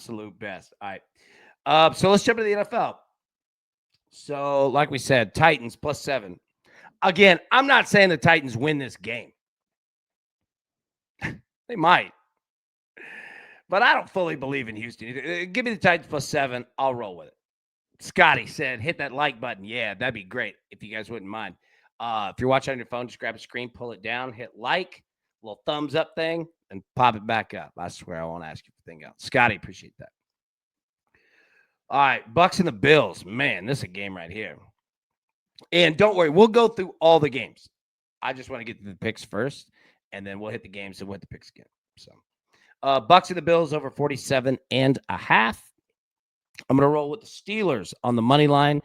Absolute best. All right. So let's jump into the NFL. So, like we said, Titans +7. Again, I'm not saying the Titans win this game. They might, but I don't fully believe in Houston. Give me the Titans +7. I'll roll with it. Scotty said, hit that like button. Yeah, that'd be great if you guys wouldn't mind. If you're watching on your phone, just grab a screen, pull it down, hit like, little thumbs up thing, and pop it back up. I swear I won't ask you for thing else. Scotty, appreciate that. All right, Bucks and the Bills. Man, this is a game right here. And don't worry, we'll go through all the games. I just want to get to the picks first, and then we'll hit the games and we'll hit the picks again. So, Bucks and the Bills over 47.5. I'm going to roll with the Steelers on the money line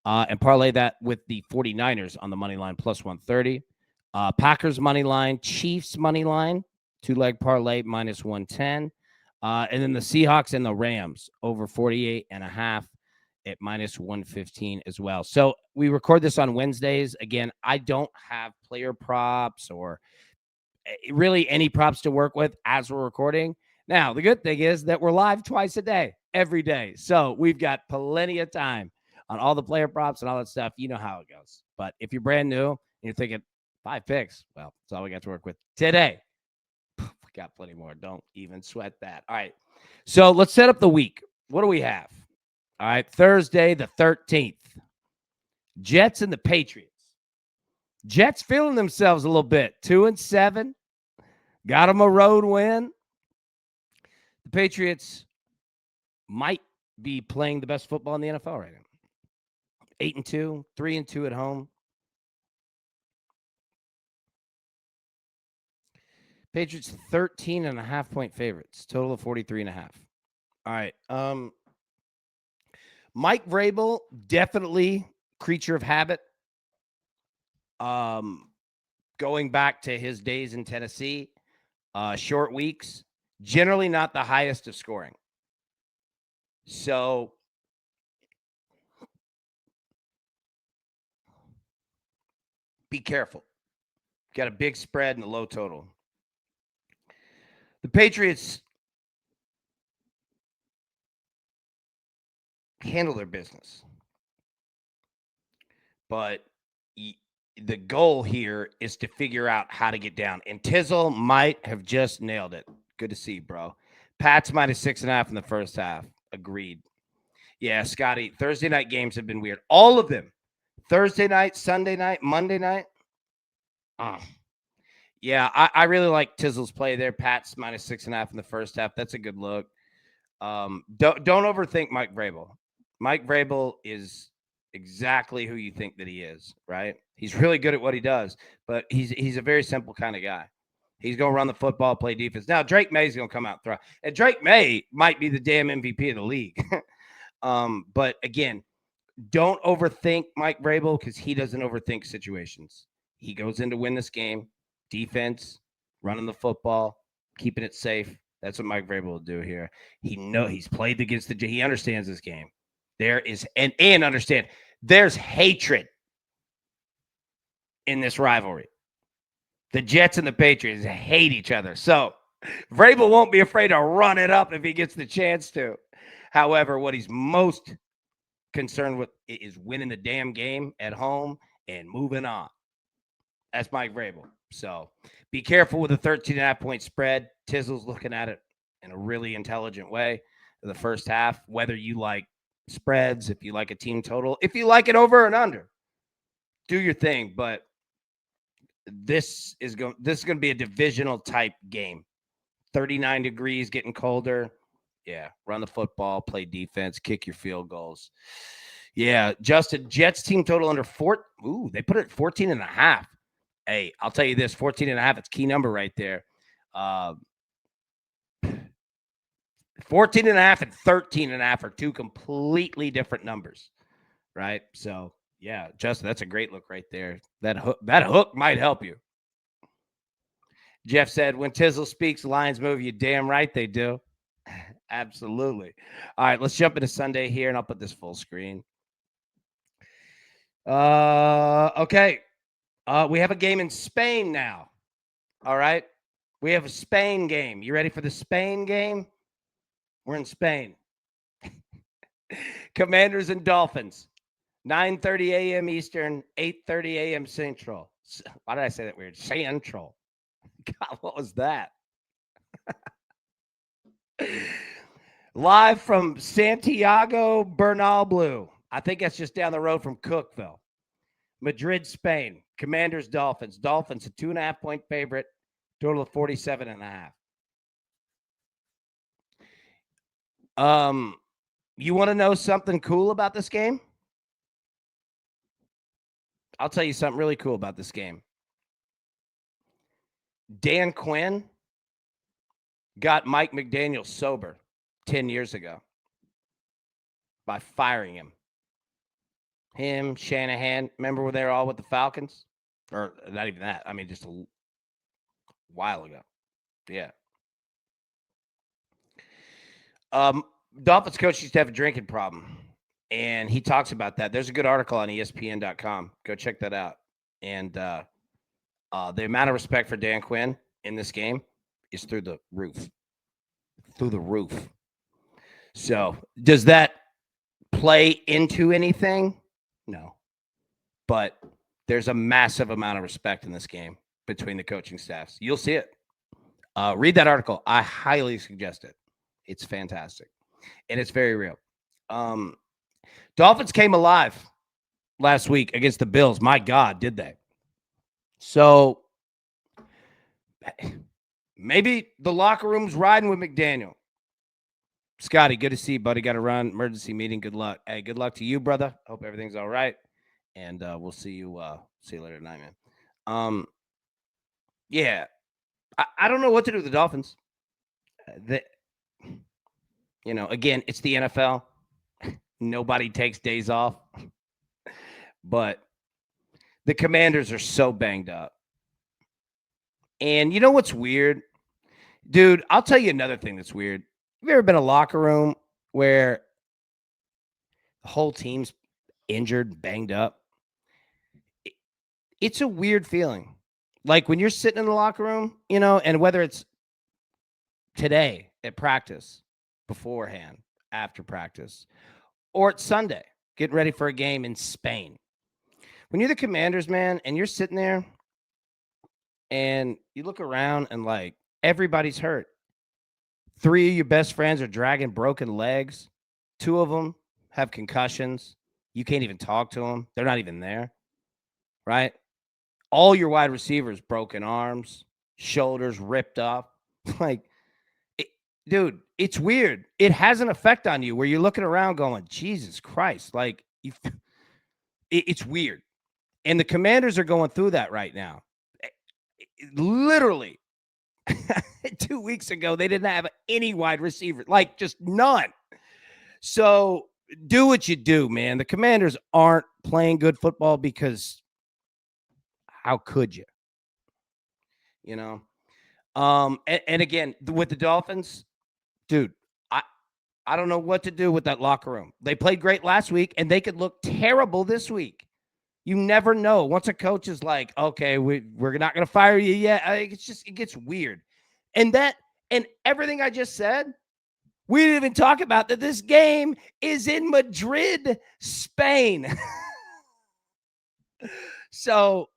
and parlay that with the 49ers on the money line +130. Packers money line, Chiefs money line, two-leg parlay -110. And then the Seahawks and the Rams over 48.5 at -115 as well. So we record this on Wednesdays. Again, I don't have player props or really any props to work with as we're recording. Now, the good thing is that we're live twice a day, every day. So we've got plenty of time on all the player props and all that stuff. You know how it goes. But if you're brand new and you're thinking 5 picks, well, that's all we got to work with today. We got plenty more. Don't even sweat that. All right. So let's set up the week. What do we have? All right. Thursday, the 13th. Jets and the Patriots. Jets feeling themselves a little bit. 2-7. Got them a road win. The Patriots might be playing the best football in the NFL right now. 8-2, 3-2 at home. Patriots 13.5-point favorites. Total of 43.5. All right. Mike Vrabel, definitely creature of habit. Going back to his days in Tennessee, short weeks, generally not the highest of scoring. So be careful. Got a big spread and a low total. The Patriots handle their business. But the goal here is to figure out how to get down. And Tizzle might have just nailed it. Good to see you, bro. Pats -6.5 in the first half. Agreed. Yeah, Scotty, Thursday night games have been weird. All of them. Thursday night, Sunday night, Monday night. Yeah, I really like Tizzle's play there. Pats -6.5 in the first half. That's a good look. Don't overthink Mike Vrabel. Mike Vrabel is exactly who you think that he is, right? He's really good at what he does, but he's a very simple kind of guy. He's going to run the football, play defense. Now, Drake May's going to come out and throw. And Drake May might be the damn MVP of the league. But again, don't overthink Mike Vrabel because he doesn't overthink situations. He goes in to win this game. Defense, running the football, keeping it safe. That's what Mike Vrabel will do here. He's played against he understands this game. There is and understand there's hatred in this rivalry. The Jets and the Patriots hate each other. So Vrabel won't be afraid to run it up if he gets the chance to. However, what he's most concerned with is winning the damn game at home and moving on. That's Mike Vrabel. So be careful with a 13.5-point spread. Tizzle's looking at it in a really intelligent way in the first half, whether you like spreads, if you like a team total, if you like it over and under, do your thing. But this is going to be a divisional type game. 39 degrees, getting colder. Yeah, run the football, play defense, kick your field goals. Yeah, Justin, Jets team total under 4. Ooh, they put it at 14.5. Hey, I'll tell you this, 14.5, it's key number right there. 14.5 and 13.5 are two completely different numbers, right? So, yeah, Justin, that's a great look right there. That hook might help you. Jeff said, when Tizzle speaks, Lions move. You damn right they do. Absolutely. All right, let's jump into Sunday here, and I'll put this full screen. Okay. We have a game in Spain now. All right. We have a Spain game. You ready for the Spain game? We're in Spain. Commanders and Dolphins. 9:30 a.m. Eastern, 8:30 a.m. Central. Why did I say that weird? Central. God, what was that? Live from Santiago Bernabéu. I think that's just down the road from Cookville. Madrid, Spain. Commanders, Dolphins. Dolphins, a 2.5-point favorite. Total of 47.5. You want to know something cool about this game? I'll tell you something really cool about this game. Dan Quinn got Mike McDaniel sober 10 years ago by firing him. Him, Shanahan. Remember when they were all with the Falcons? Or not even that. I mean, just a while ago. Yeah. Dolphins coach used to have a drinking problem, and he talks about that. There's a good article on ESPN.com. Go check that out. And the amount of respect for Dan Quinn in this game is through the roof. Through the roof. So, does that play into anything? No. But there's a massive amount of respect in this game between the coaching staffs. You'll see it. Read that article. I highly suggest it. It's fantastic. And it's very real. Dolphins came alive last week against the Bills. My God, did they? So maybe the locker room's riding with McDaniel. Scotty, good to see you, buddy. Got to run. Emergency meeting. Good luck. Hey, good luck to you, brother. Hope everything's all right. And we'll see you later tonight, man. Yeah. I don't know what to do with the Dolphins. Again, it's the NFL. Nobody takes days off. But the Commanders are so banged up. And you know what's weird? Dude, I'll tell you another thing that's weird. Have you ever been in a locker room where the whole team's injured, banged up? It's a weird feeling. Like when you're sitting in the locker room, and whether it's today at practice, beforehand, after practice, or it's Sunday, getting ready for a game in Spain. When you're the Commanders, man, and you're sitting there and you look around and like everybody's hurt. 3 of your best friends are dragging broken legs. 2 of them have concussions. You can't even talk to them. They're not even there, right? All your wide receivers, broken arms, shoulders ripped off. Dude, it's weird. It has an effect on you where you're looking around going, Jesus Christ. It's weird. And the Commanders are going through that right now. Literally, 2 weeks ago, they didn't have any wide receivers, like just none. So do what you do, man. The Commanders aren't playing good football because how could you? And again, with the Dolphins, dude, I don't know what to do with that locker room. They played great last week, and they could look terrible this week. You never know. Once a coach is like, okay, we're not going to fire you yet, it gets weird. And everything I just said, we didn't even talk about that this game is in Madrid, Spain. So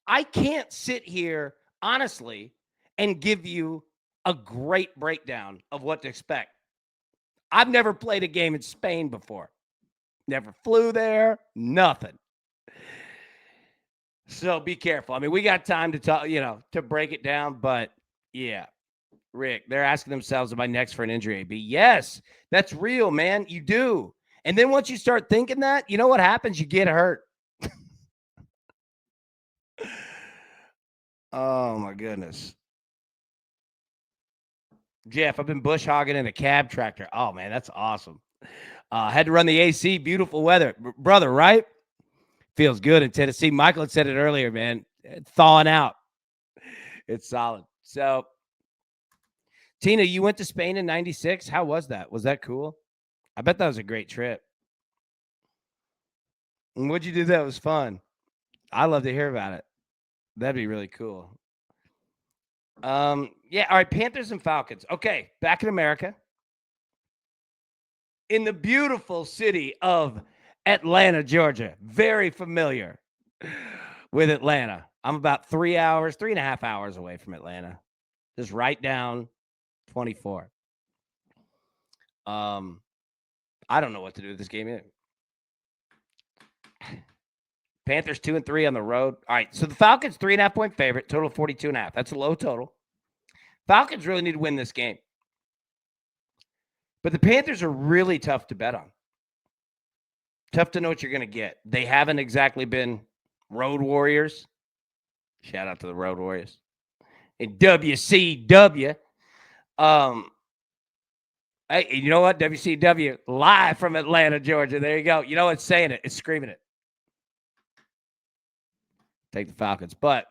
I can't sit here, honestly, and give you a great breakdown of what to expect. I've never played a game in Spain before. Never flew there, nothing. So be careful. I mean, we got time to talk, to break it down, but yeah. Rick, they're asking themselves, am I next for an injury, AB? Yes, that's real, man. You do. And then once you start thinking that, you know what happens? You get hurt. Oh, my goodness. Jeff, I've been bush hogging in a cab tractor. Oh, man, that's awesome. Had to run the AC. Beautiful weather. Brother, right? Feels good in Tennessee. Michael had said it earlier, man. It's thawing out. It's solid. So, Tina, you went to Spain in 96. How was that? Was that cool? I bet that was a great trip. And what'd you do that was fun? I love to hear about it. That'd be really cool. Yeah, all right, Panthers and Falcons. Okay, back in America. In the beautiful city of Atlanta, Georgia. Very familiar with Atlanta. I'm about 3.5 hours away from Atlanta. Just right down 24. I don't know what to do with this game either. Panthers 2-3 on the road. All right, so the Falcons 3.5-point favorite, total 42.5. That's a low total. Falcons really need to win this game. But the Panthers are really tough to bet on. Tough to know what you're going to get. They haven't exactly been road warriors. Shout out to the Road Warriors. In WCW. Hey, you know what? WCW live from Atlanta, Georgia. There you go. You know what's saying it? It's screaming it. Take the Falcons. But,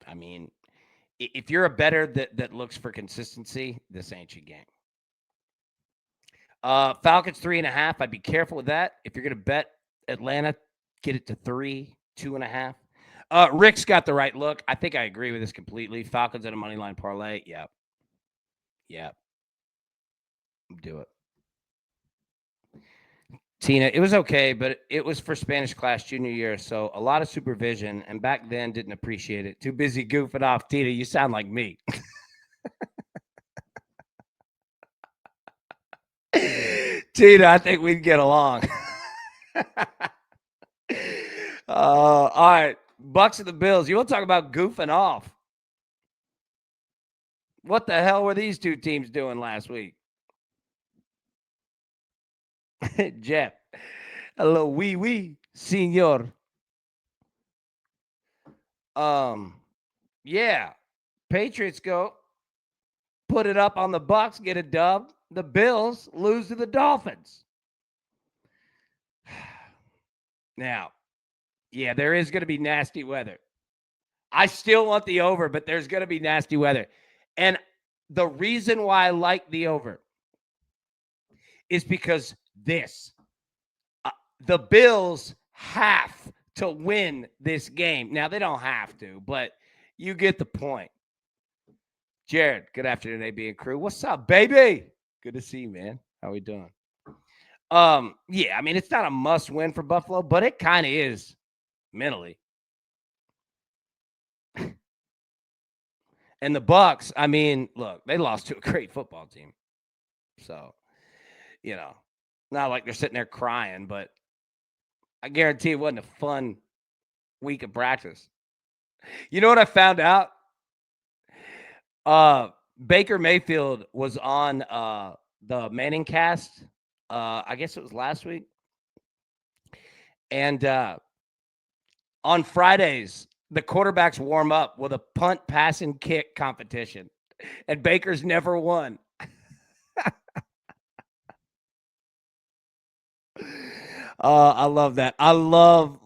I mean, if you're a bettor that looks for consistency, this ain't your game. Falcons 3.5. I'd be careful with that. If you're going to bet Atlanta, get it to 3, 2.5. Rick's got the right look. I think I agree with this completely. Falcons at a money line parlay. Yeah. Do it. Tina, it was okay, but it was for Spanish class junior year, so a lot of supervision, and back then didn't appreciate it. Too busy goofing off. Tina, you sound like me. Tina, I think we'd get along. All right. Bucks and the Bills. You want to talk about goofing off? What the hell were these two teams doing last week? Jeff. Hello, wee, senor. Yeah. Patriots go. Put it up on the Bucks, get a dub. The Bills lose to the Dolphins. Now, yeah, there is going to be nasty weather. I still want the over, but there's going to be nasty weather. And the reason why I like the over is because the Bills have to win this game. Now, they don't have to, but you get the point. Jared, good afternoon, AB and crew. What's up, baby? Good to see you, man. How we doing? Yeah, I mean, it's not a must win for Buffalo, but it kind of is mentally. And the Bucks, I mean, look, they lost to a great football team. So, not like they're sitting there crying, but I guarantee it wasn't a fun week of practice. You know what I found out? Baker Mayfield was on the Manning cast. I guess it was last week. And on Fridays, the quarterbacks warm up with a punt, pass, and kick competition. And Baker's never won. I love that. I love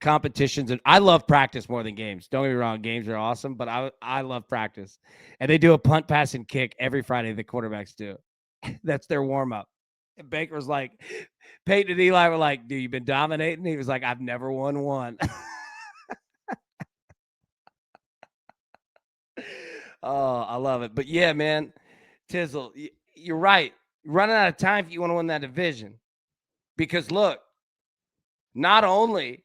competitions, and I love practice more than games. Don't get me wrong, games are awesome, but I love practice. And they do a punt, pass, and kick every Friday. The quarterbacks do. That's their warm up. And Baker was like, Peyton and Eli were like, "Dude, you've been dominating." He was like, "I've never won one." Oh, I love it. But yeah, man, Tizzle, you're right. You're running out of time if you want to win that division. Because look, not only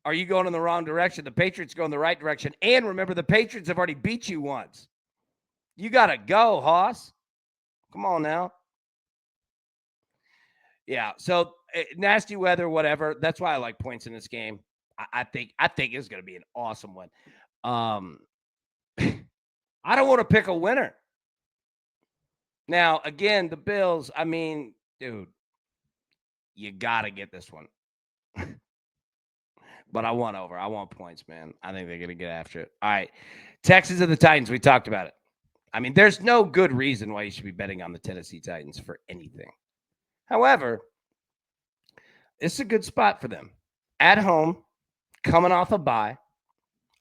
are you going in the wrong direction, the Patriots go in the right direction. And remember, the Patriots have already beat you once. You got to go, Hoss. Come on now. Yeah, so nasty weather, whatever. That's why I like points in this game. I think it's going to be an awesome one. I don't want to pick a winner. Now, again, the Bills, I mean, dude, you got to get this one. But I want over. I want points, man. I think they're going to get after it. All right. Texans and the Titans, we talked about it. I mean, there's no good reason why you should be betting on the Tennessee Titans for anything. However, it's a good spot for them. At home, coming off a bye.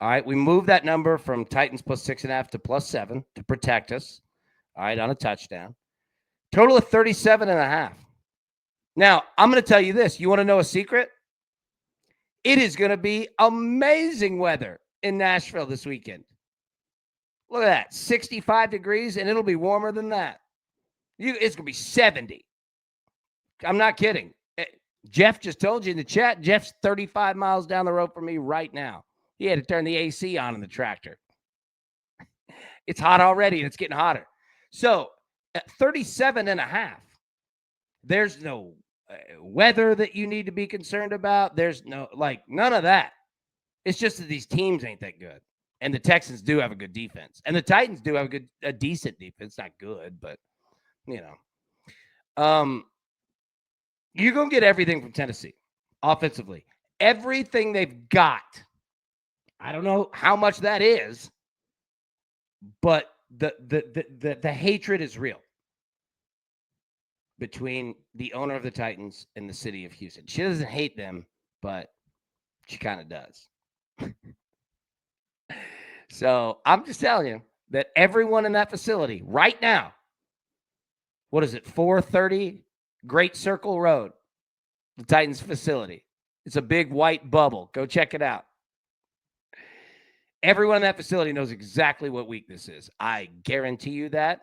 All right. We moved that number from Titans plus 6.5 to plus 7 to protect us. All right. On a touchdown. Total of 37.5. Now, I'm going to tell you this. You want to know a secret? It is going to be amazing weather in Nashville this weekend. Look at that, 65 degrees, and it'll be warmer than that. It's going to be 70. I'm not kidding. Jeff just told you in the chat, Jeff's 35 miles down the road from me right now. He had to turn the AC on in the tractor. It's hot already, and it's getting hotter. So at 37 and a half, there's no weather that you need to be concerned about. There's no, none of that. It's just that these teams ain't that good. And the Texans do have a good defense. And the Titans do have a decent defense. Not good, but, you're going to get everything from Tennessee offensively. Everything they've got. I don't know how much that is, but the hatred is real between the owner of the Titans and the city of Houston. She doesn't hate them, but she kind of does. So I'm just telling you that everyone in that facility right now, what is it, 430 Great Circle Road, the Titans facility. It's a big white bubble. Go check it out. Everyone in that facility knows exactly what week this is. I guarantee you that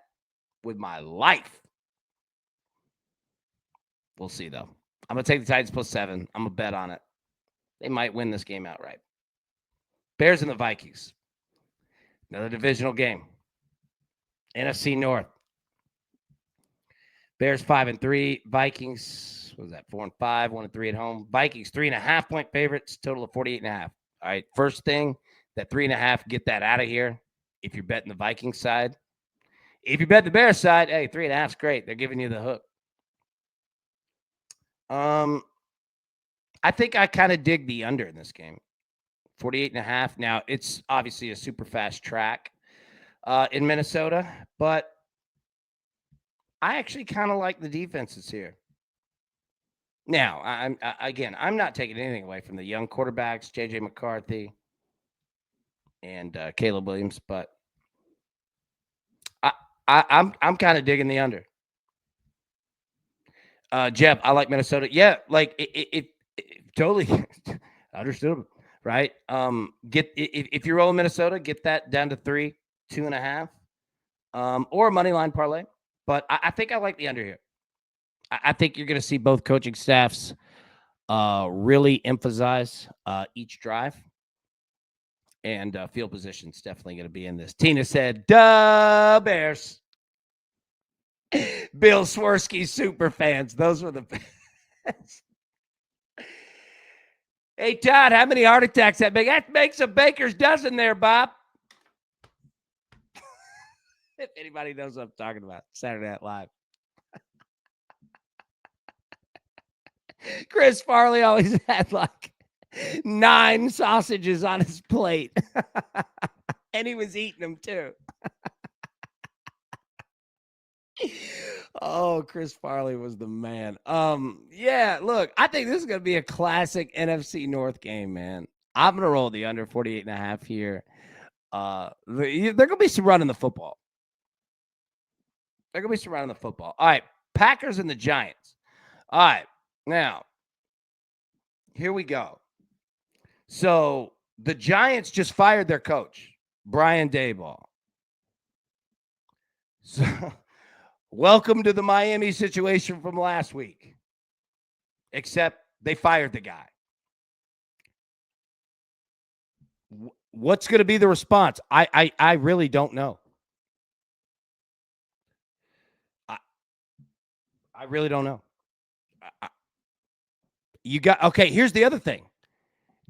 with my life. We'll see, though. I'm going to take the Titans +7. I'm going to bet on it. They might win this game outright. Bears and the Vikings. Another divisional game. NFC North. Bears 5-3. Vikings, what was that? 4-5, 1-3 at home. Vikings 3.5-point favorites, total of 48.5. All right, first thing, that 3.5, get that out of here. If you're betting the Vikings side, if you bet the Bears side, hey, 3.5 is great. They're giving you the hook. I think I kind of dig the under in this game. 48.5. Now, it's obviously a super fast track in Minnesota, but I actually kind of like the defenses here. Now, I'm not taking anything away from the young quarterbacks, J.J. McCarthy and Caleb Williams, but I'm kind of digging the under. Jeff, I like Minnesota. Yeah, like it totally understood. Right? If you're rolling Minnesota, get that down to 3, 2.5, or a money line parlay. But I think I like the under here. I think you're going to see both coaching staffs really emphasize each drive, and field position's definitely going to be in this. Tina said, "Duh, Bears." Bill Swirsky super fans. Those were the best. Hey, Todd, how many heart attacks that make? That makes a baker's dozen there, Bob. If anybody knows what I'm talking about, Saturday Night Live. Chris Farley always had like 9 sausages on his plate. And he was eating them too. Oh, Chris Farley was the man. Yeah, look, I think this is going to be a classic NFC North game, man. I'm going to roll the under 48.5 here. They're going to be some running the football. All right, Packers and the Giants. All right, now, here we go. So, the Giants just fired their coach, Brian Daboll. So, welcome to the Miami situation from last week. Except they fired the guy. What's going to be the response? I really don't know. I really don't know. Okay, here's the other thing.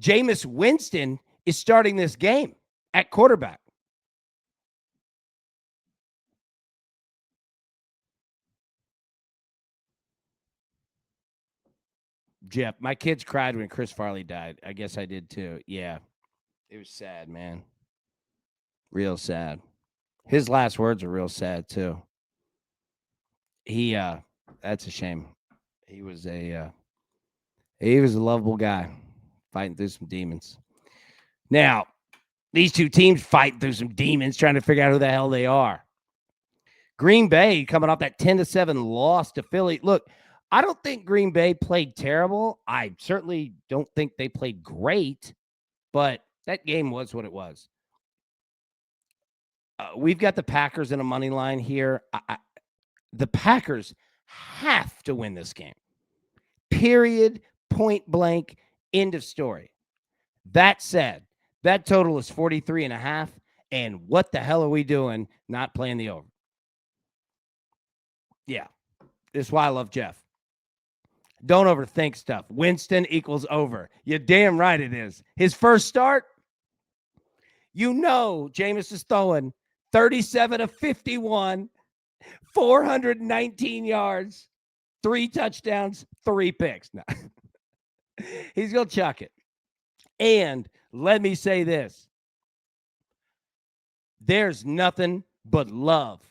Jameis Winston is starting this game at quarterback. Jeff, my kids cried when Chris Farley died. I guess I did too. Yeah. It was sad, man. Real sad. His last words were real sad too. That's a shame. He was a lovable guy fighting through some demons. Now, these two teams fighting through some demons, trying to figure out who the hell they are. Green Bay coming off that 10-7 loss to Philly. Look, I don't think Green Bay played terrible. I certainly don't think they played great, but that game was what it was. We've got the Packers in a money line here. The Packers have to win this game. Period. Point blank. End of story. That said, that total is 43.5. And what the hell are we doing not playing the over? Yeah. This is why I love Jeff. Don't overthink stuff. Winston equals over. You're damn right it is. His first start, Jameis is throwing 37 of 51, 419 yards, 3 touchdowns, 3 picks. No. He's going to chuck it. And let me say this. There's nothing but love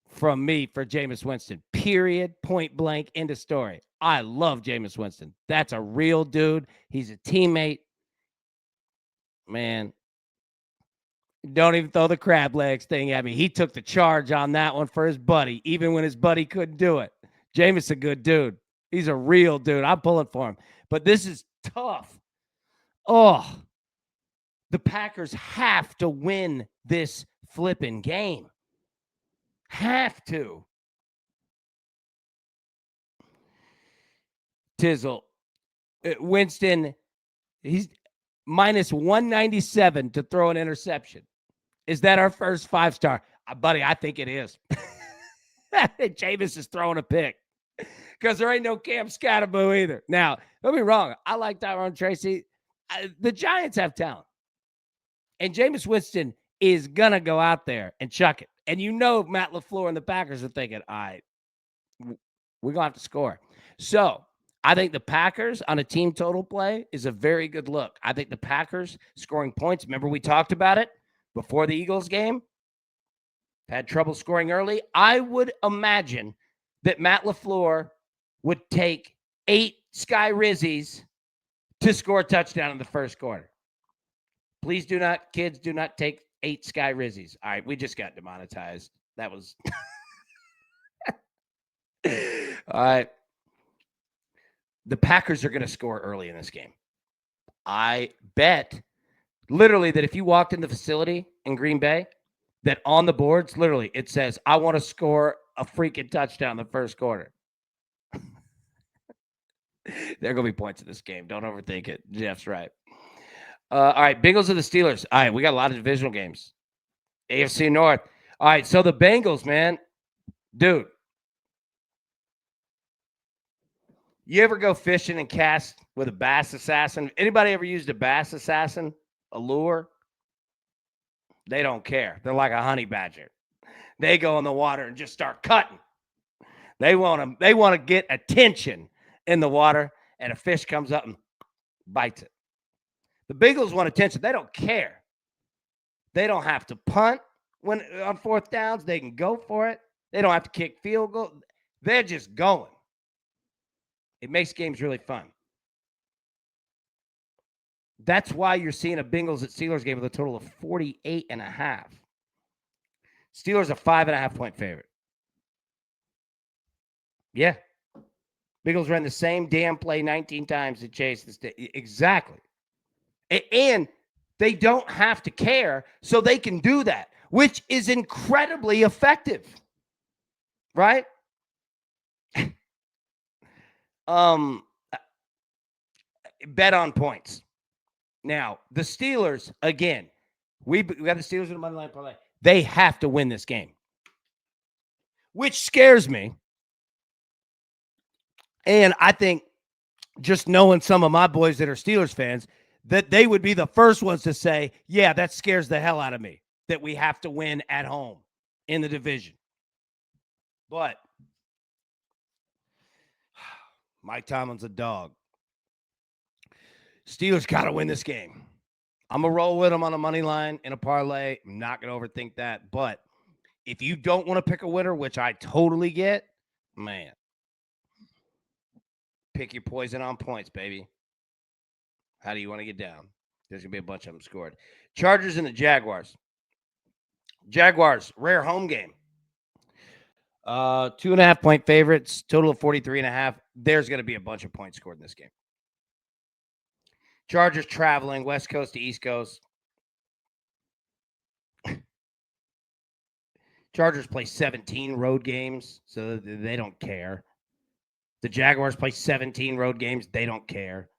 from me for Jameis Winston. Period. Point blank. End of story. I love Jameis Winston. That's a real dude. He's a teammate. Man, don't even throw the crab legs thing at me. He took the charge on that one for his buddy, even when his buddy couldn't do it. Jameis a good dude. He's a real dude. I'm pulling for him. But this is tough. Oh, the Packers have to win this flipping game. Have to. Tizzle. Winston, he's minus 197 to throw an interception. Is that our first 5-star? Buddy, I think it is. Jameis is throwing a pick because there ain't no Cam Scatterboo either. Now, don't be wrong. I like Tyrone Tracy. The Giants have talent. And Jameis Winston is going to go out there and chuck it. And Matt LaFleur and the Packers are thinking, all right, we're going to have to score. So I think the Packers on a team total play is a very good look. I think the Packers scoring points. Remember, we talked about it before the Eagles game. Had trouble scoring early. I would imagine that Matt LaFleur would take 8 Sky Rizzies to score a touchdown in the first quarter. Please kids, do not take 8 Sky Rizzies. All right, we just got demonetized. That was... All right. The Packers are going to score early in this game. I bet literally that if you walked in the facility in Green Bay, that on the boards, literally, it says, I want to score a freaking touchdown in the first quarter. There are going to be points in this game. Don't overthink it. Jeff's right. All right, Bengals or the Steelers. All right, we got a lot of divisional games. AFC North. All right, so the Bengals, man. Dude. You ever go fishing and cast with a bass assassin? Anybody ever used a bass assassin? A lure? They don't care. They're like a honey badger. They go in the water and just start cutting. They want to get attention in the water, and a fish comes up and bites it. The Bengals want attention. They don't care. They don't have to punt when on 4th downs. They can go for it. They don't have to kick field goal. They're just going. It makes games really fun. That's why you're seeing a Bengals at Steelers game with a total of 48.5. Steelers a 5.5-point favorite. Yeah. Bengals ran the same damn play 19 times to chase this day. Exactly. And they don't have to care, so they can do that, which is incredibly effective. Right? Bet on points. Now, the Steelers, again, we got the Steelers in the money line parlay. They have to win this game, which scares me. And I think just knowing some of my boys that are Steelers fans, that they would be the first ones to say, yeah, that scares the hell out of me, that we have to win at home in the division. But Mike Tomlin's a dog. Steelers got to win this game. I'm going to roll with them on a money line in a parlay. I'm not going to overthink that. But if you don't want to pick a winner, which I totally get, man, pick your poison on points, baby. How do you want to get down? There's going to be a bunch of them scored. Chargers and the Jaguars. Jaguars, rare home game. 2.5 point favorites, total of 43.5. There's going to be a bunch of points scored in this game. Chargers traveling West Coast to East Coast. Chargers play 17 road games, so they don't care. The Jaguars play 17 road games. They don't care.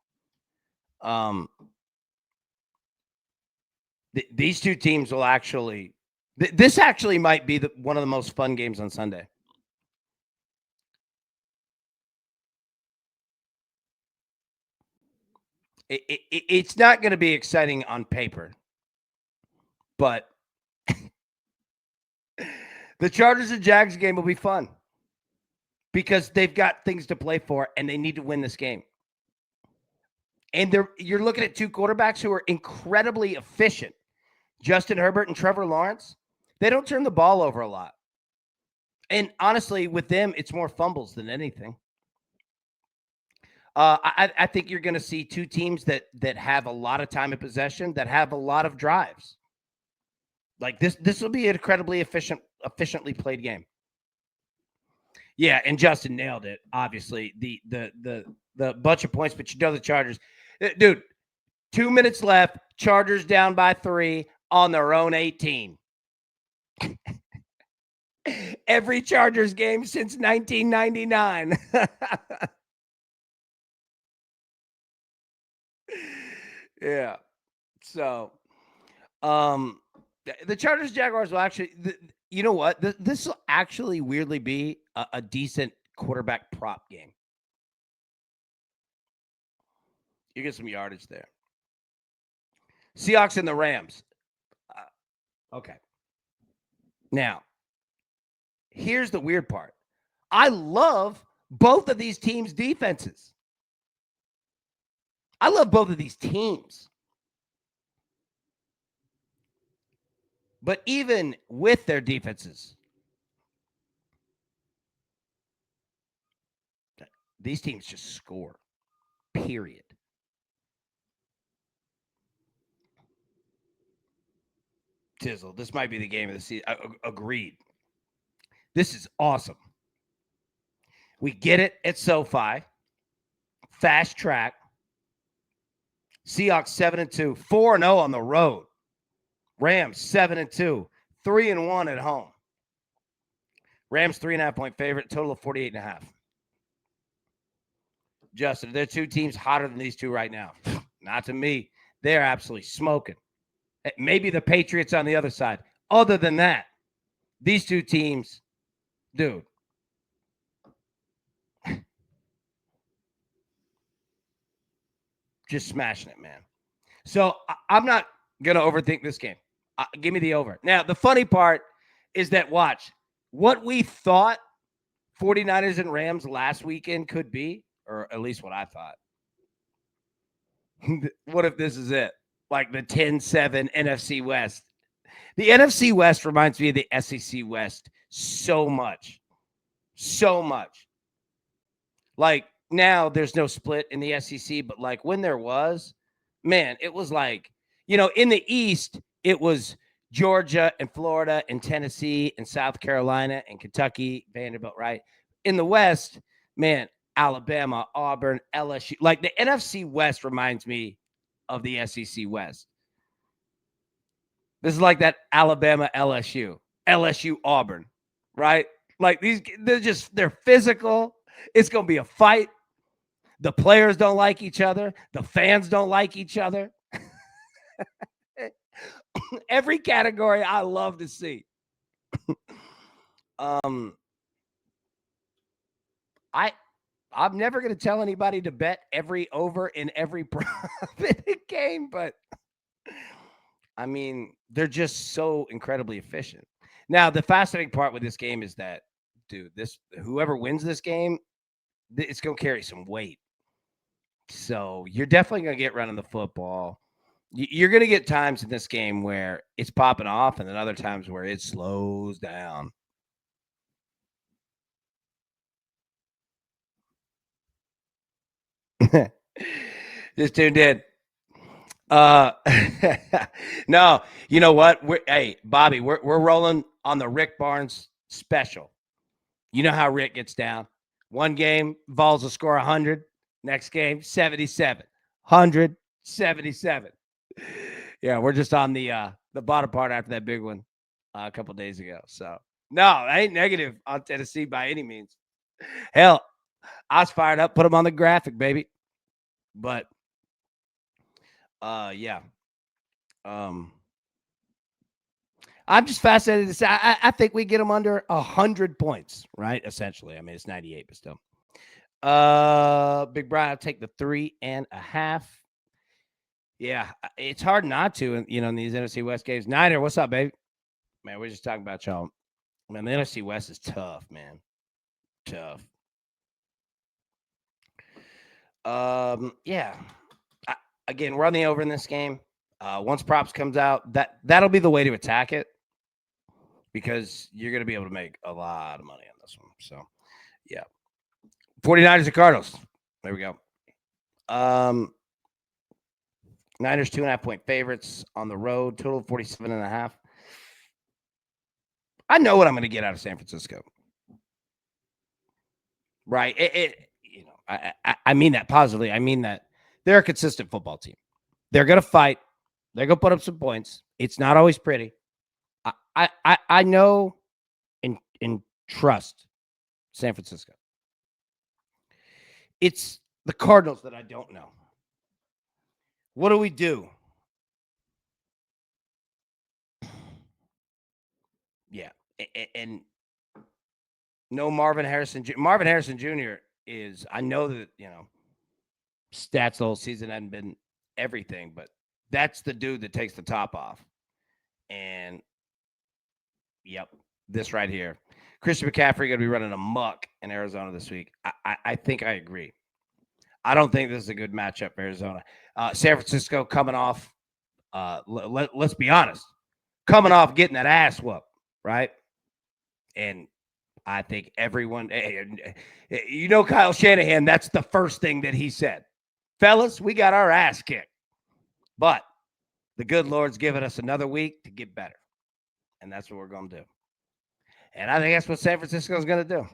These two teams will actually this actually might be one of the most fun games on Sunday. It's not going to be exciting on paper, but the Chargers and Jags game will be fun because they've got things to play for and they need to win this game. And you're looking at two quarterbacks who are incredibly efficient. Justin Herbert and Trevor Lawrence, they don't turn the ball over a lot. And honestly, with them, it's more fumbles than anything. I think you're going to see two teams that have a lot of time of possession, that have a lot of drives. Like this will be an incredibly efficiently played game. Yeah, and Justin nailed it. Obviously, the bunch of points, but the Chargers, dude. 2 minutes left. Chargers down by 3 on their own 18. Every Chargers game since 1999. Yeah. So, the Chargers Jaguars will actually, you know what? This will actually weirdly be a decent quarterback prop game. You get some yardage there. Seahawks and the Rams. Okay. Now, here's the weird part. I love both of these teams' defenses. I love both of these teams. But even with their defenses, these teams just score. Period. Tizzle, this might be the game of the season. Agreed. This is awesome. We get it at SoFi. Fast track. Seahawks 7-2, 4-0 on the road. Rams 7-2, 3-1 at home. Rams 3.5 point favorite, total of 48.5. Justin, they're two teams hotter than these two right now. Not to me. They're absolutely smoking. Maybe the Patriots on the other side. Other than that, these two teams, dude. Just smashing it, man. So I'm not going to overthink this game. Give me the over. Now, the funny part is that, watch, what we thought 49ers and Rams last weekend could be, or at least what I thought. What if this is it? Like the 10-7 NFC West. The NFC West reminds me of the SEC West so much. So much. Like, now there's no split in the SEC, but like when there was, man, it was like, in the East, it was Georgia and Florida and Tennessee and South Carolina and Kentucky, Vanderbilt, right? In the West, man, Alabama, Auburn, LSU. Like the NFC West reminds me of the SEC West. This is like that Alabama, LSU, Auburn, right? Like they're physical. It's going to be a fight. The players don't like each other. The fans don't like each other. Every category I love to see. I'm never going to tell anybody to bet every over in every profit game, but I mean, they're just so incredibly efficient. Now, the fascinating part with this game is that, dude, whoever wins this game, it's going to carry some weight. So you're definitely going to get running the football. You're going to get times in this game where it's popping off and then other times where it slows down. Just tuned in. No, you know what? Hey, Bobby, we're rolling on the Rick Barnes special. You know how Rick gets down. One game, Vols will score 100. Next game, 77. 100, 77. Yeah, we're just on the bottom part after that big one a couple days ago. So, no, I ain't negative on Tennessee by any means. Hell, I was fired up, put them on the graphic, baby. But, yeah. I'm just fascinated to say. I think we get them under 100 points, right? Essentially, I mean it's 98, but still. Big Brian, I'll take the 3.5. Yeah, it's hard not to, in these NFC West games. Niner, what's up, baby? Man, we're just talking about y'all. Man, the NFC West is tough, man. Tough. Yeah. Again, we're on the over in this game. Once props comes out, that'll be the way to attack it because you're going to be able to make a lot of money on this one. So, yeah. 49ers and Cardinals. There we go. Niners 2.5-point favorites on the road. Total 47.5. I know what I'm going to get out of San Francisco. Right? I mean that positively. I mean that they're a consistent football team. They're going to fight. They're going to put up some points. It's not always pretty. I know and trust San Francisco. It's the Cardinals that I don't know. What do we do? Yeah. And no Marvin Harrison. Marvin Harrison Jr. is, I know that, stats the whole season hadn't been everything, but that's the dude that takes the top off. And, yep, this right here. Christian McCaffrey going to be running amok in Arizona this week. I think I agree. I don't think this is a good matchup for Arizona. San Francisco coming off, let's be honest, coming off getting that ass whoop, right? And I think everyone, Kyle Shanahan, that's the first thing that he said. Fellas, we got our ass kicked. But the good Lord's given us another week to get better. And that's what we're going to do. And I think that's what San Francisco is going to do.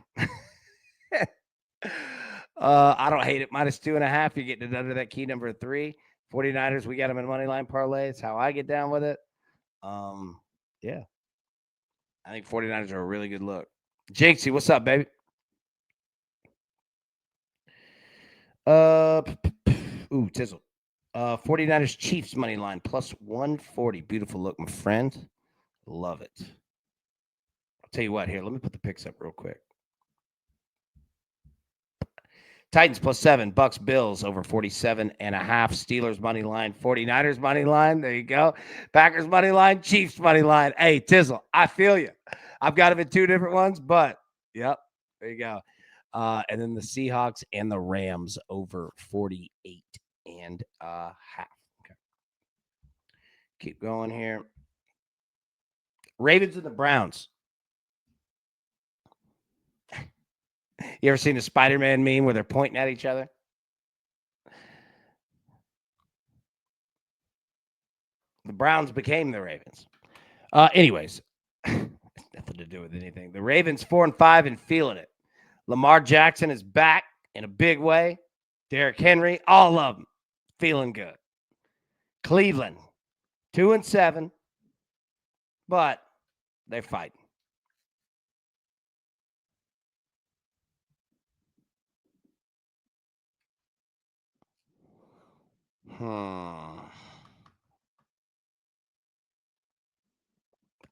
I don't hate it. -2.5. You're getting it under that key number 3. 49ers, we got them in money line parlay. It's how I get down with it. Yeah. I think 49ers are a really good look. Jinxie, what's up, baby? Tizzle. 49ers Chiefs money line +140. Beautiful look, my friend. Love it. I'll tell you what, here, let me put the picks up real quick. Titans +7, Bucks Bills over 47.5. Steelers money line, 49ers money line. There you go. Packers money line, Chiefs money line. Hey, Tizzle, I feel you. I've got them in 2 different ones, but yep, there you go. And then the Seahawks and the Rams over 48.5. Okay. Keep going here. Ravens and the Browns. You ever seen the Spider-Man meme where they're pointing at each other? The Browns became the Ravens. Anyways, nothing to do with anything. The Ravens 4-5 and feeling it. Lamar Jackson is back in a big way. Derrick Henry, all of them feeling good. Cleveland 2-7, but they're fighting.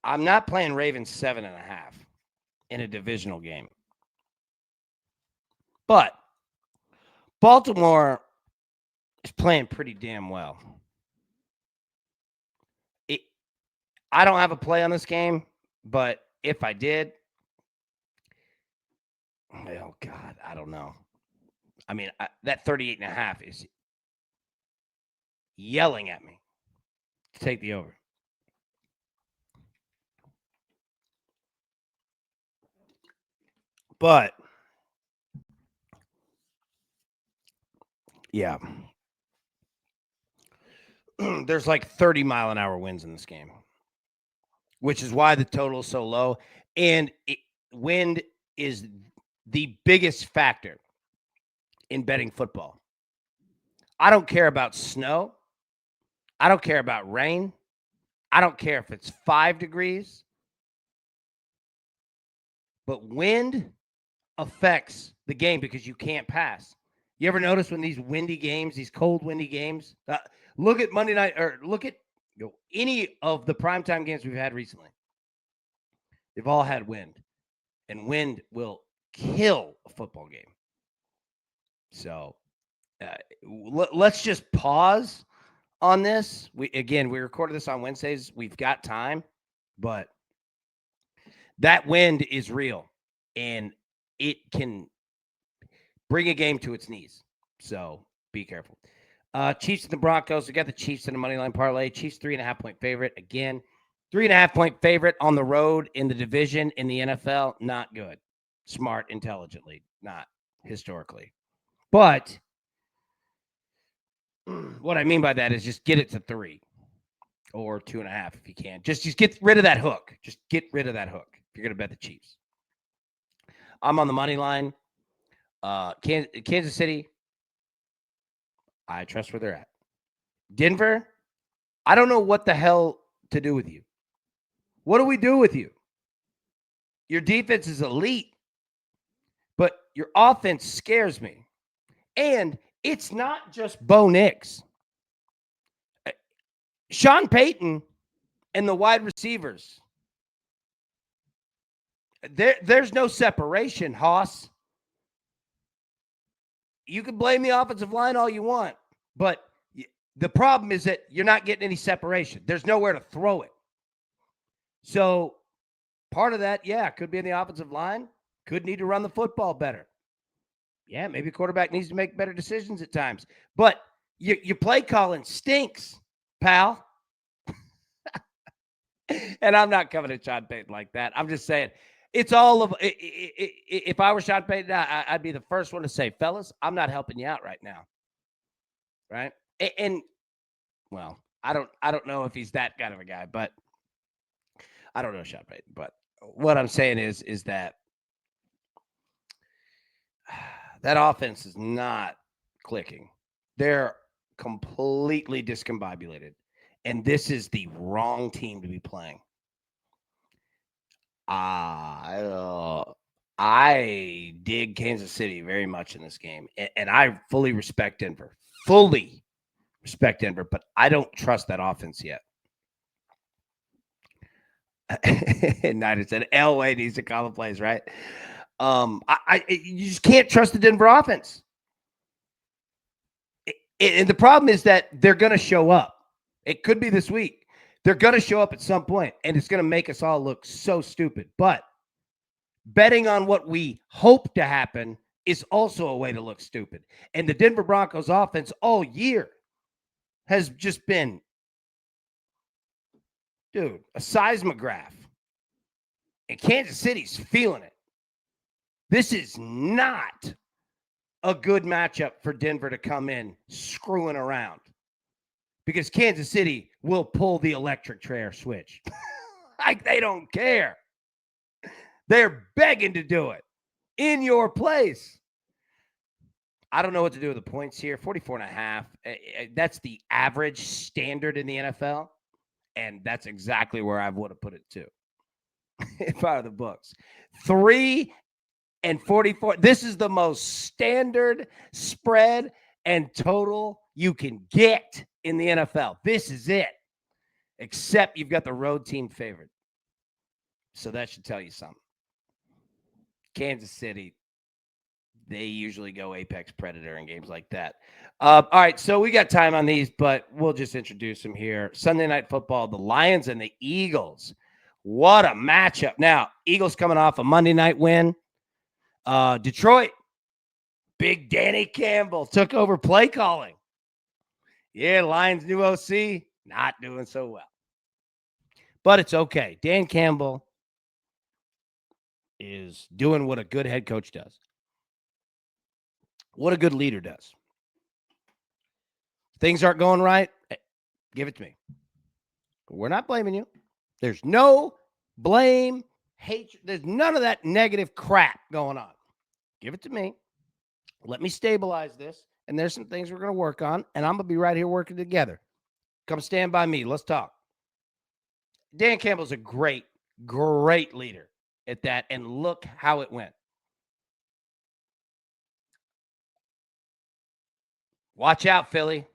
I'm not playing Ravens 7.5 in a divisional game. But Baltimore is playing pretty damn well. I don't have a play on this game, but if I did, oh God, I don't know. I mean, that 38.5 is yelling at me to take the over. But yeah, there's like 30-mile-an-hour winds in this game, which is why the total is so low. And wind is the biggest factor in betting football. I don't care about snow. I don't care about rain. I don't care if it's 5 degrees. But wind affects the game because you can't pass. You ever notice when these windy games, these cold, windy games, look at Monday night or look at any of the primetime games we've had recently. They've all had wind, and wind will kill a football game. So let's just pause on this. We recorded this on Wednesdays. We've got time, but that wind is real, and it can bring a game to its knees. So be careful. Chiefs and the Broncos. We got the Chiefs in the money line parlay. Chiefs 3.5-point favorite. Again, 3.5-point favorite on the road in the division in the NFL. Not good. Smart, intelligently, not historically. But what I mean by that is just get it to 3 or 2.5 if you can. Just get rid of that hook. Just get rid of that hook if you're going to bet the Chiefs. I'm on the money line. Kansas City, I trust where they're at. Denver, I don't know what the hell to do with you. What do we do with you? Your defense is elite, but your offense scares me. And it's not just Bo Nix. Sean Payton and the wide receivers. There's no separation, Hoss. You can blame the offensive line all you want, but the problem is that you're not getting any separation. There's nowhere to throw it. So part of that, could be in the offensive line. Could need to run the football better. Yeah, maybe quarterback needs to make better decisions at times. But your play calling stinks, pal. And I'm not coming at Sean Payton like that. I'm just saying it's all of if I were Sean Payton, I'd be the first one to say, fellas, I'm not helping you out right now. Right? And well, I don't know if he's that kind of a guy, but I don't know Sean Payton. But what I'm saying is that that offense is not clicking. They're completely discombobulated. And this is the wrong team to be playing. I dig Kansas City very much in this game. And I fully respect Denver. Fully respect Denver, but I don't trust that offense yet. And Niner said Elway needs to call the plays, right? You just can't trust the Denver offense. And the problem is that they're going to show up. It could be this week. They're going to show up at some point, and it's going to make us all look so stupid. But betting on what we hope to happen is also a way to look stupid. And the Denver Broncos offense all year has just been, dude, a seismograph. And Kansas City's feeling it. This is not a good matchup for Denver to come in screwing around. Because Kansas City will pull the electric chair switch. Like they don't care. They're begging to do it in your place. I don't know what to do with the points here. 44.5. That's the average standard in the NFL. And that's exactly where I would have put it too. If I were the books. 3 and 44. This is the most standard spread and total you can get in the NFL. This is it. Except you've got the road team favored. So that should tell you something. Kansas City, they usually go apex predator in games like that. All right, so we got time on these, but we'll just introduce them here. Sunday Night Football, the Lions and the Eagles. What a matchup. Now, Eagles coming off a Monday night win. Detroit, Big Danny Campbell took over play calling. Yeah, Lions' new OC, not doing so well. But it's okay. Dan Campbell is doing what a good head coach does. What a good leader does. Things aren't going right. Hey, give it to me. We're not blaming you. There's no blame hatred. There's none of that negative crap going on. Give it to me. Let me stabilize this. And there's some things we're going to work on. And I'm going to be right here working together. Come stand by me. Let's talk. Dan Campbell's a great, great leader at that. And look how it went. Watch out, Philly.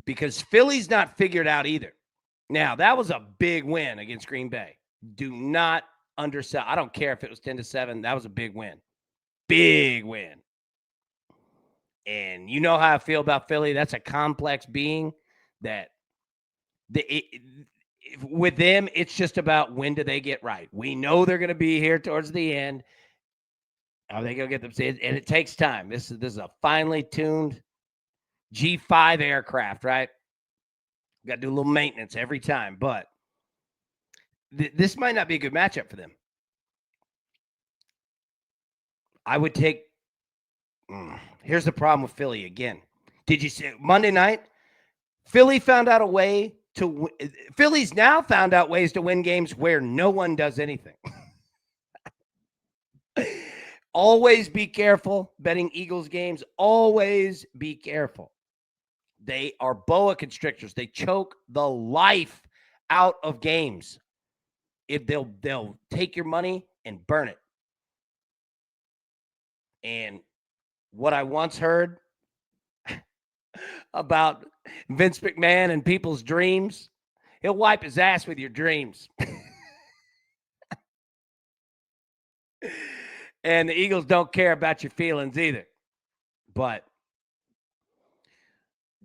Because Philly's not figured out either. Now, that was a big win against Green Bay. Do not undersell. I don't care if it was 10-7. That was a big win. Big win. And you know how I feel about Philly. That's a complex being that with them, it's just about when do they get right. We know they're going to be here towards the end. Are they going to get them? And it takes time. This is a finely tuned G5 aircraft, right? Got to do a little maintenance every time, but this might not be a good matchup for them. I would take. Here's the problem with Philly again. Did you see Monday night? Philly found out a way to. Philly's now found out ways to win games where no one does anything. Always be careful betting Eagles games. Always be careful. They are boa constrictors. They choke the life out of games. If they'll take your money and burn it. And what I once heard about Vince McMahon and people's dreams, he'll wipe his ass with your dreams. And the Eagles don't care about your feelings either. But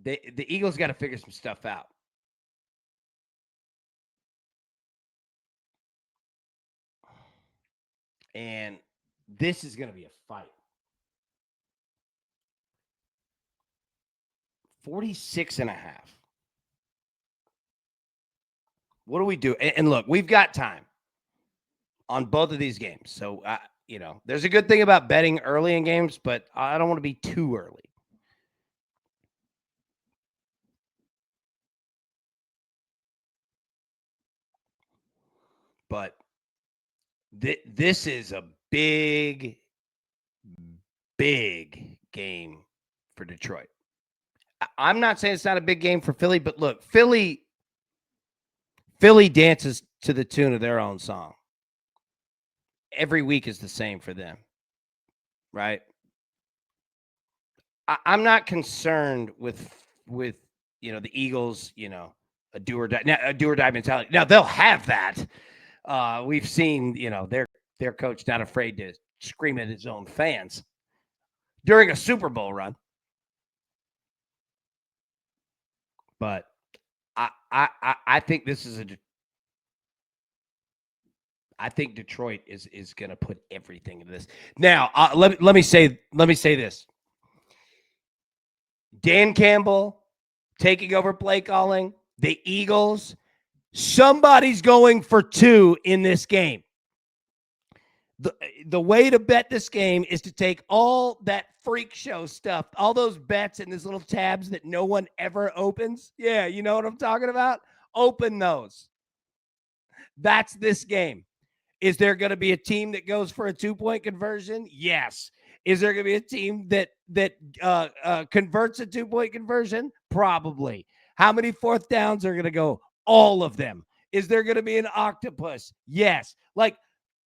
the Eagles got to figure some stuff out. And this is going to be a fight. 46.5. What do we do? And look, we've got time on both of these games. So, there's a good thing about betting early in games, but I don't want to be too early. But this is a big, big game for Detroit. I'm not saying it's not a big game for Philly, but look, Philly dances to the tune of their own song. Every week is the same for them, right? I'm not concerned with the Eagles, a do or die mentality. Now they'll have that. We've seen, their coach not afraid to scream at his own fans during a Super Bowl run. But I think this is I think Detroit is going to put everything into this. Now, let me say this. Dan Campbell taking over play calling, the Eagles, somebody's going for 2 in this game. The way to bet this game is to take all that freak show stuff, all those bets in these little tabs that no one ever opens. Yeah, you know what I'm talking about? Open those. That's this game. Is there going to be a team that goes for a 2-point conversion? Yes. Is there going to be a team that converts a 2-point conversion? Probably. How many fourth downs are going to go? All of them. Is there going to be an octopus? Yes. Like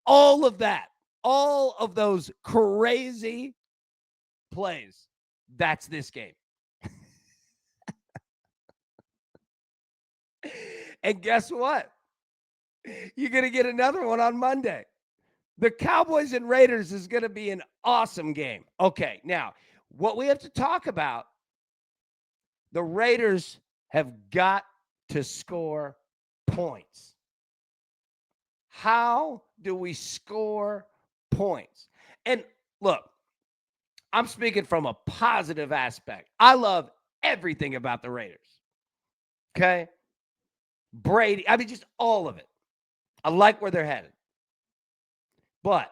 all of that, all of those crazy plays. That's this game. And guess what? You're going to get another one on Monday. The Cowboys and Raiders is going to be an awesome game. Okay, now, what we have to talk about, the Raiders have got to score points. How do we score points? And look, I'm speaking from a positive aspect. I love everything about the Raiders. Okay? Brady, just all of it. I like where they're headed. But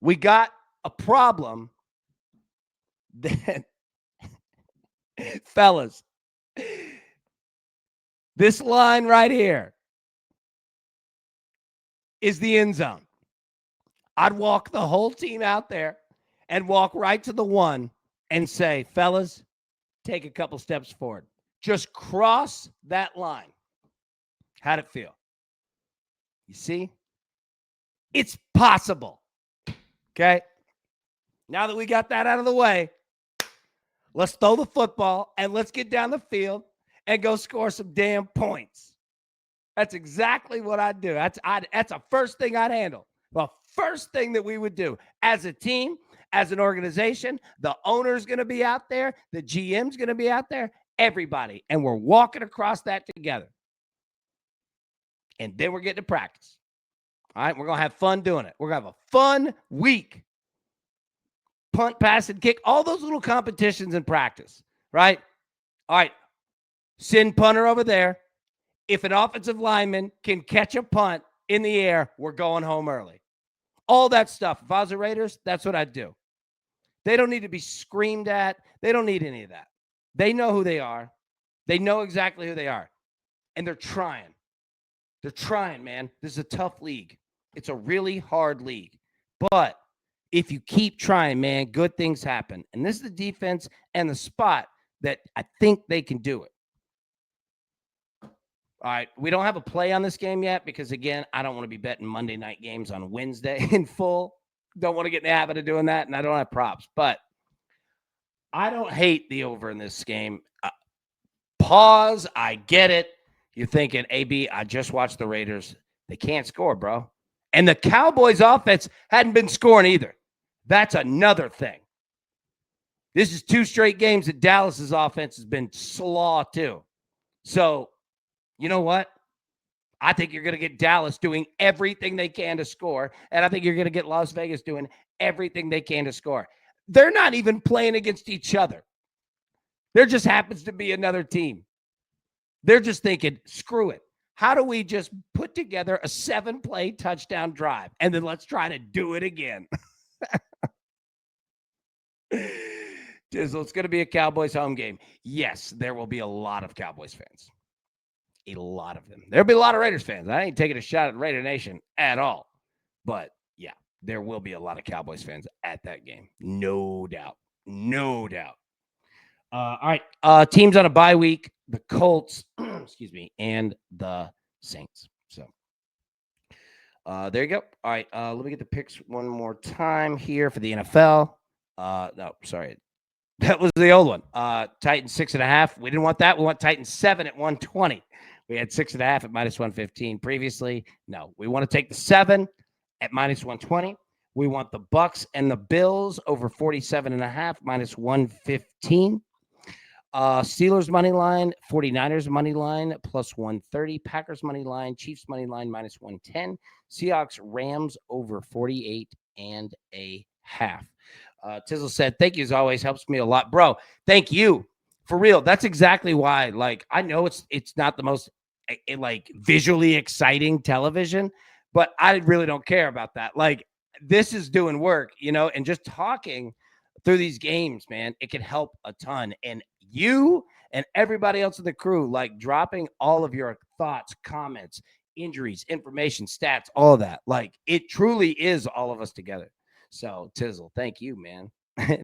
we got a problem that, fellas, this line right here, is the end zone. I'd walk the whole team out there and walk right to the one and say, fellas, take a couple steps forward. Just cross that line. How'd it feel? You see? It's possible. Okay? Now that we got that out of the way, let's throw the football and let's get down the field and go score some damn points. That's exactly what I'd do. That's the first thing I'd handle. The first thing that we would do as a team, as an organization. The owner's going to be out there. The GM's going to be out there. Everybody. And we're walking across that together. And then we're getting to practice. All right? We're going to have fun doing it. We're going to have a fun week. Punt, pass, and kick. All those little competitions in practice. Right? All right. Send punter over there. If an offensive lineman can catch a punt in the air, we're going home early. All that stuff. If I was the Raiders, that's what I'd do. They don't need to be screamed at. They don't need any of that. They know who they are. They know exactly who they are. And they're trying. They're trying, man. This is a tough league. It's a really hard league. But if you keep trying, man, good things happen. And this is the defense and the spot that I think they can do it. All right, we don't have a play on this game yet because, again, I don't want to be betting Monday night games on Wednesday in full. Don't want to get in the habit of doing that, and I don't have props. But I don't hate the over in this game. Pause. I get it. You're thinking, AB, I just watched the Raiders. They can't score, bro. And the Cowboys' offense hadn't been scoring either. That's another thing. This is 2 straight games that Dallas's offense has been slaw, too. So, you know what? I think you're going to get Dallas doing everything they can to score, and I think you're going to get Las Vegas doing everything they can to score. They're not even playing against each other. There just happens to be another team. They're just thinking, screw it. How do we just put together a 7-play touchdown drive, and then let's try to do it again? Dizzle, it's going to be a Cowboys home game. Yes, there will be a lot of Cowboys fans. A lot of them. There'll be a lot of Raiders fans. I ain't taking a shot at Raider Nation at all. But, yeah, there will be a lot of Cowboys fans at that game. No doubt. No doubt. All right. Teams on a bye week. The Colts, excuse me, and the Saints. So, there you go. All right. Let me get the picks one more time here for the NFL. No, sorry. That was the old one. Titans 6.5. We didn't want that. We want Titans 7 at 120. We had 6.5 at minus 115 previously. No, we want to take the 7 at minus 120. We want the Bucks and the Bills over 47.5 minus 115. Steelers money line, 49ers money line plus 130. Packers money line, Chiefs money line minus 110. Seahawks Rams over 48.5. Tizzle said, thank you as always. Helps me a lot. Bro, thank you. For real. That's exactly why. Like, I know it's not the most like visually exciting television, but I really don't care about that. Like, this is doing work, you know, and just talking through these games, man, it can help a ton. And you and everybody else in the crew, like dropping all of your thoughts, comments, injuries, information, stats, all of that. Like, it truly is all of us together. So, Tizzle, thank you, man.